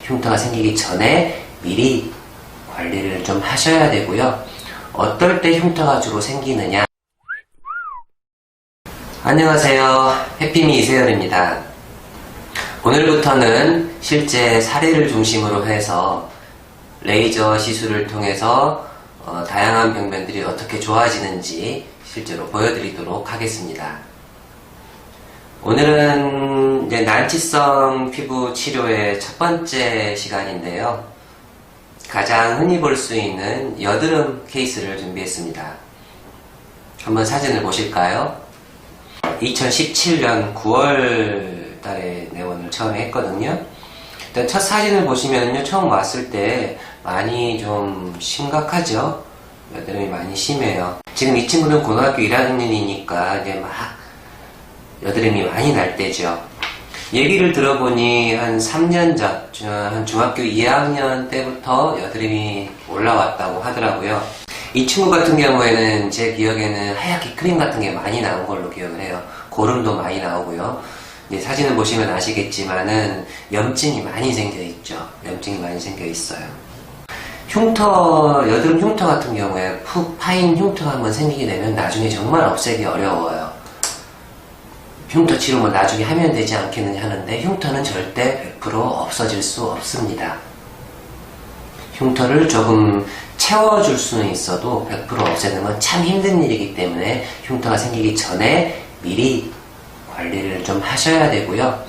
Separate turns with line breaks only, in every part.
흉터가 생기기 전에 미리 관리를 좀 하셔야 되고요. 어떨 때 흉터가 주로 생기느냐? 안녕하세요. 해피미 이세열입니다. 오늘부터는 실제 사례를 중심으로 해서 레이저 시술을 통해서 다양한 병변들이 어떻게 좋아지는지 실제로 보여드리도록 하겠습니다. 오늘은 이제 난치성 피부 치료의 첫 번째 시간인데요. 가장 흔히 볼 수 있는 여드름 케이스를 준비했습니다. 한번 사진을 보실까요? 2017년 9월 달에 내원을 처음에 했거든요. 일단 첫 사진을 보시면요, 처음 왔을 때 많이 좀 심각하죠? 여드름이 많이 심해요. 지금 이 친구는 고등학교 1학년이니까 이제 막 여드름이 많이 날 때죠. 얘기를 들어보니 한 3년 전, 한 중학교 2학년 때부터 여드름이 올라왔다고 하더라고요. 이 친구 같은 경우에는 제 기억에는 하얗게 크림 같은 게 많이 나온 걸로 기억을 해요. 고름도 많이 나오고요. 이제 사진을 보시면 아시겠지만은 염증이 많이 생겨 있죠. 염증이 많이 생겨 있어요. 여드름 흉터 같은 경우에 푹 파인 흉터가 한번 생기게 되면 나중에 정말 없애기 어려워요. 흉터 치료만 나중에 하면 되지 않겠느냐 하는데 흉터는 절대 100% 없어질 수 없습니다. 흉터를 조금 채워줄 수는 있어도 100% 없애는 건 참 힘든 일이기 때문에 흉터가 생기기 전에 미리 관리를 좀 하셔야 되고요.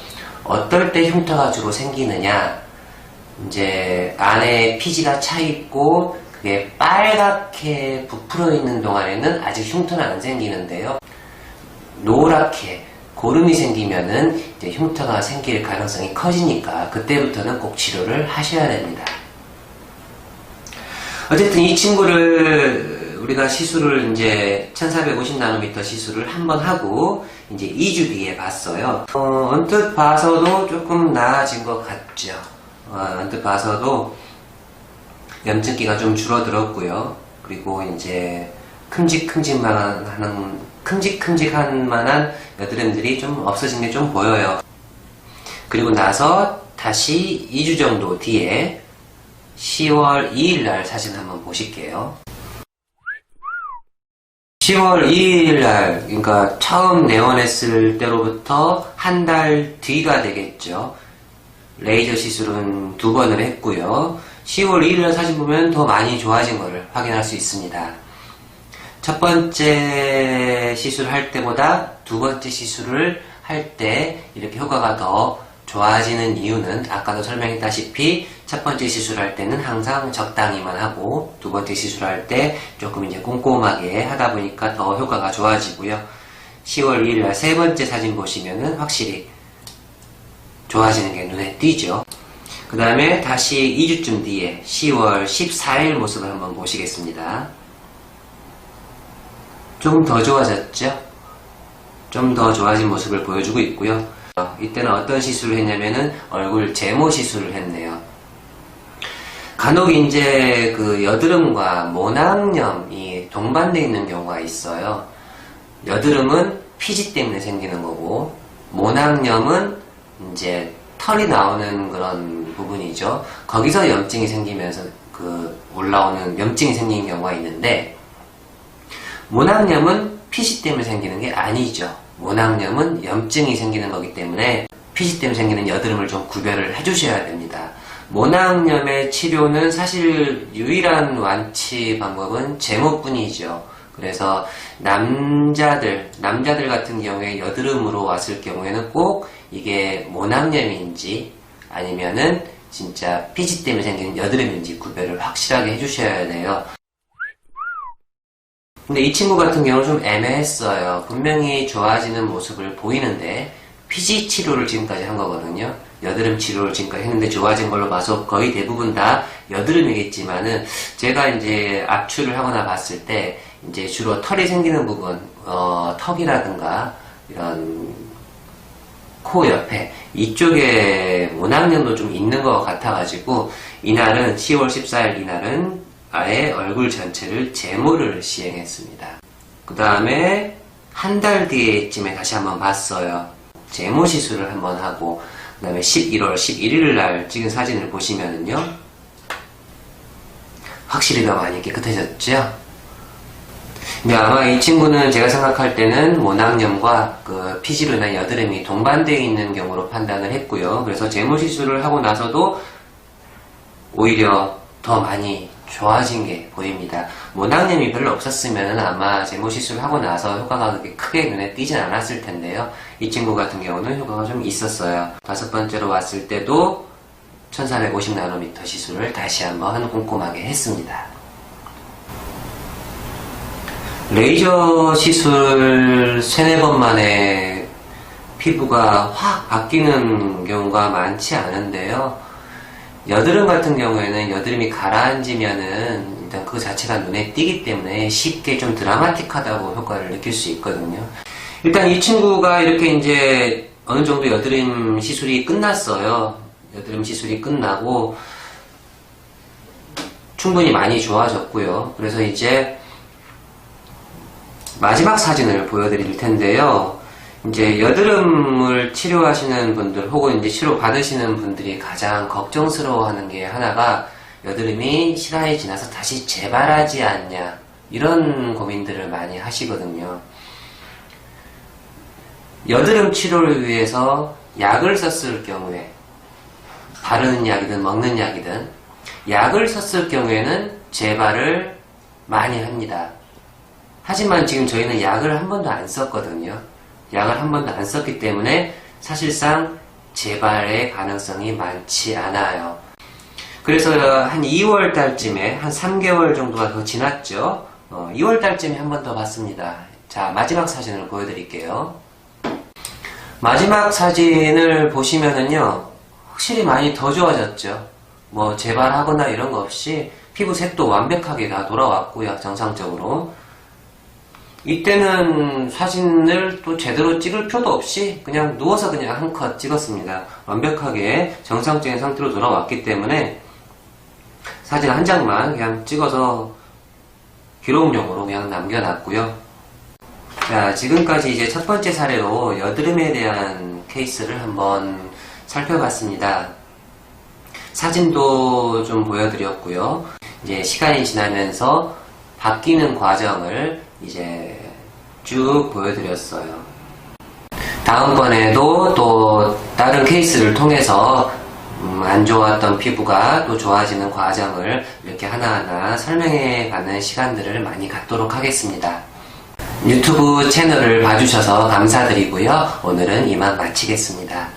어떨 때 흉터가 주로 생기느냐, 이제 안에 피지가 차 있고 그게 빨갛게 부풀어 있는 동안에는 아직 흉터는 안 생기는데요. 노랗게 고름이 생기면은 이제 흉터가 생길 가능성이 커지니까 그때부터는 꼭 치료를 하셔야 됩니다. 어쨌든 이 친구를 우리가 시술을 이제 1450나노미터 시술을 한번 하고 이제 2주 뒤에 봤어요. 언뜻 봐서도 조금 나아진 것 같죠. 언뜻 봐서도 염증기가 좀 줄어들었고요. 그리고 이제 큼직한 만한 여드름들이 좀 없어진 게 좀 보여요. 그리고 나서 다시 2주 정도 뒤에 10월 2일날 사진 한번 보실게요. 10월 2일날, 그러니까 처음 내원했을 때로부터 한 달 뒤가 되겠죠. 레이저 시술은 2번을 했고요. 10월 2일날 사진 보면 더 많이 좋아진 것을 확인할 수 있습니다. 첫 번째 시술을 할 때보다 두 번째 시술을 할 때 이렇게 효과가 더 좋아지는 이유는 아까도 설명했다시피 첫 번째 시술할 때는 항상 적당히만 하고 두 번째 시술할 때 조금 이제 꼼꼼하게 하다 보니까 더 효과가 좋아지고요. 10월 2일날 세 번째 사진 보시면은 확실히 좋아지는 게 눈에 띄죠. 그 다음에 다시 2주쯤 뒤에 10월 14일 모습을 한번 보시겠습니다. 조금 더 좋아졌죠? 좀 더 좋아진 모습을 보여주고 있고요. 이때는 어떤 시술을 했냐면은 얼굴 제모 시술을 했네요. 간혹 이제 그 여드름과 모낭염이 동반되어 있는 경우가 있어요. 여드름은 피지 때문에 생기는 거고, 모낭염은 이제 털이 나오는 그런 부분이죠. 거기서 염증이 생기면서 올라오는 염증이 생기는 경우가 있는데, 모낭염은 피지 때문에 생기는 게 아니죠. 모낭염은 염증이 생기는 거기 때문에 피지 때문에 생기는 여드름을 좀 구별을 해주셔야 됩니다. 모낭염의 치료는 사실 유일한 완치 방법은 제모뿐이죠. 그래서 남자들 같은 경우에 여드름으로 왔을 경우에는 꼭 이게 모낭염인지 아니면은 진짜 피지 때문에 생기는 여드름인지 구별을 확실하게 해주셔야 돼요. 근데 이 친구 같은 경우는 좀 애매했어요. 분명히 좋아지는 모습을 보이는데 피지 치료를 지금까지 한 거거든요. 여드름 치료를 지금까지 했는데 좋아진 걸로 봐서 거의 대부분 다 여드름이겠지만은 제가 이제 압출을 하거나 봤을 때 이제 주로 털이 생기는 부분, 턱이라든가 이런 코 옆에 이쪽에 모낭염도 좀 있는 것 같아가지고 이날은 10월 14일 이날은 아예 얼굴 전체를 제모를 시행했습니다. 그 다음에 한 달 뒤에쯤에 다시 한번 봤어요. 제모 시술을 한번 하고 그 다음에 11월 11일 날 찍은 사진을 보시면은요, 확실히 더 많이 깨끗해졌죠? 근데 아마 이 친구는 제가 생각할 때는 모낭염과 그 피지로 인한 여드름이 동반되어 있는 경우로 판단을 했고요. 그래서 제모 시술을 하고 나서도 오히려 더 많이 좋아진 게 보입니다. 모낭염이 별로 없었으면 아마 제모 시술을 하고 나서 효과가 그렇게 크게 눈에 띄진 않았을 텐데요. 이 친구 같은 경우는 효과가 좀 있었어요. 5번째로 왔을 때도 1450나노미터 시술을 다시 한번 꼼꼼하게 했습니다. 레이저 시술 3-4번 만에 피부가 확 바뀌는 경우가 많지 않은데요. 여드름 같은 경우에는 여드름이 가라앉으면은 일단 그 자체가 눈에 띄기 때문에 쉽게 좀 드라마틱하다고 효과를 느낄 수 있거든요. 일단 이 친구가 이렇게 이제 어느 정도 여드름 시술이 끝났어요. 여드름 시술이 끝나고 충분히 많이 좋아졌고요. 그래서 이제 마지막 사진을 보여드릴 텐데요. 이제 여드름을 치료하시는 분들 혹은 이제 치료 받으시는 분들이 가장 걱정스러워하는 게 하나가 여드름이 시간이 지나서 다시 재발하지 않냐, 이런 고민들을 많이 하시거든요. 여드름 치료를 위해서 약을 썼을 경우에, 바르는 약이든 먹는 약이든 약을 썼을 경우에는 재발을 많이 합니다. 하지만 지금 저희는 약을 한 번도 안 썼거든요. 약을 한 번도 안 썼기 때문에 사실상 재발의 가능성이 많지 않아요. 그래서 한 2월 달쯤에, 한 3개월 정도가 더 지났죠. 2월 달쯤에 한 번 더 봤습니다. 자, 마지막 사진을 보여드릴게요. 마지막 사진을 보시면은요, 확실히 많이 더 좋아졌죠. 뭐 재발하거나 이런 거 없이 피부색도 완벽하게 다 돌아왔고요. 정상적으로. 이때는 사진을 또 제대로 찍을 필요도 없이 그냥 누워서 그냥 한 컷 찍었습니다. 완벽하게 정상적인 상태로 돌아왔기 때문에 사진 한 장만 그냥 찍어서 기록용으로 그냥 남겨놨고요. 자, 지금까지 이제 첫 번째 사례로 여드름에 대한 케이스를 한번 살펴봤습니다. 사진도 좀 보여드렸고요. 이제 시간이 지나면서 바뀌는 과정을 이제 쭉 보여드렸어요. 다음번에도 또 다른 케이스를 통해서 안 좋았던 피부가 또 좋아지는 과정을 이렇게 하나하나 설명해 가는 시간들을 많이 갖도록 하겠습니다. 유튜브 채널을 봐주셔서 감사드리고요. 오늘은 이만 마치겠습니다.